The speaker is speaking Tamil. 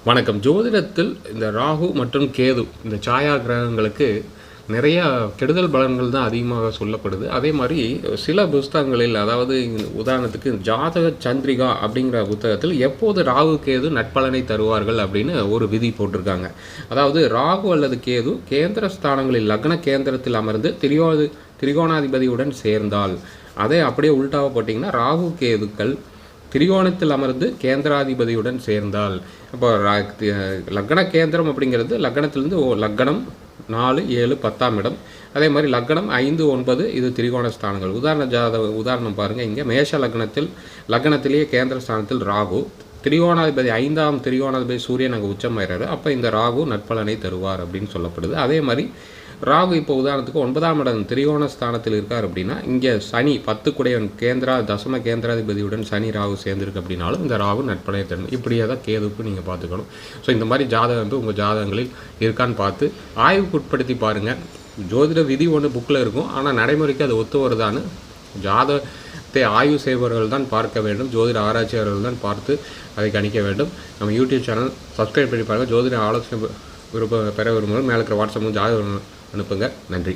வணக்கம். ஜோதிடத்தில் இந்த ராகு மற்றும் கேது இந்த சாயா கிரகங்களுக்கு நிறையா கெடுதல் பலன்கள் தான் அதிகமாக சொல்லப்படுது. அதே மாதிரி சில புஸ்தகங்களில், அதாவது உதாரணத்துக்கு ஜாதக சந்திரிகா அப்படிங்கிற புத்தகத்தில் எப்போது ராகு கேது நட்பலனை தருவார்கள் அப்படின்னு ஒரு விதி போட்டிருக்காங்க. அதாவது ராகு அல்லது கேது கேந்திர ஸ்தானங்களில் லக்ன கேந்திரத்தில் அமர்ந்து திரிகோணாதிபதியுடன் சேர்ந்தால், அதே அப்படியே உள்டாக போட்டிங்கன்னா ராகு கேதுக்கள் திரிகோணத்தில் அமர்ந்து கேந்திராதிபதியுடன் சேர்ந்தால், இப்போ லக்ன கேந்திரம் அப்படிங்கிறது லக்னத்திலிருந்து லக்னம் 4, 7, 10ஆம் இடம். அதே மாதிரி லக்னம் 5, 9 இது திரிகோண ஸ்தானங்கள். உதாரணம் பாருங்கள். இங்கே மேஷ லக்னத்திலேயே கேந்திர ஸ்தானத்தில் ராகு, திரிகோணாதிபதி 5ஆம் திரிகோணாதிபதி சூரியன் அங்கே உச்சமாயிறாரு. அப்போ இந்த ராகு நட்பலனை தருவார் அப்படின்னு சொல்லப்படுது. அதே மாதிரி ராகு இப்போ உதாரணத்துக்கு 9ஆம் இடம் திரிகோண ஸ்தானத்தில் இருக்கார் அப்படின்னா, இங்கே சனி 10 குடையவன் தசம கேந்திராதிபதியுடன் சனி ராகு சேர்ந்துருக்கு அப்படின்னாலும் இந்த ராகு நட்பலனை தரும். இப்படியே தான் கேதுக்கு நீங்கள் பார்த்துக்கணும். ஸோ இந்த மாதிரி ஜாதகம் வந்து உங்கள் ஜாதகங்களில் இருக்கான்னு பார்த்து ஆய்வுக்கு உட்படுத்தி பாருங்கள். ஜோதிட விதி ஒன்று புக்கில் இருக்கும், ஆனால் நடைமுறைக்கு அது ஒத்து வருதான்னு ஜாதகத்தை ஆய்வு செய்பவர்கள் தான் பார்க்க வேண்டும். ஜோதிட ஆராய்ச்சியாளர்கள் தான் பார்த்து அதை கணிக்க வேண்டும். நம்ம யூடியூப் சேனல் சப்ஸ்கிரைப் பண்ணி பாருங்கள். ஜோதிட ஆலோசனை பெற விரும்புகிறவங்க மேலே இருக்கிற வாட்ஸ்அப் ஜாதகம் அனுப்புங்க. நன்றி.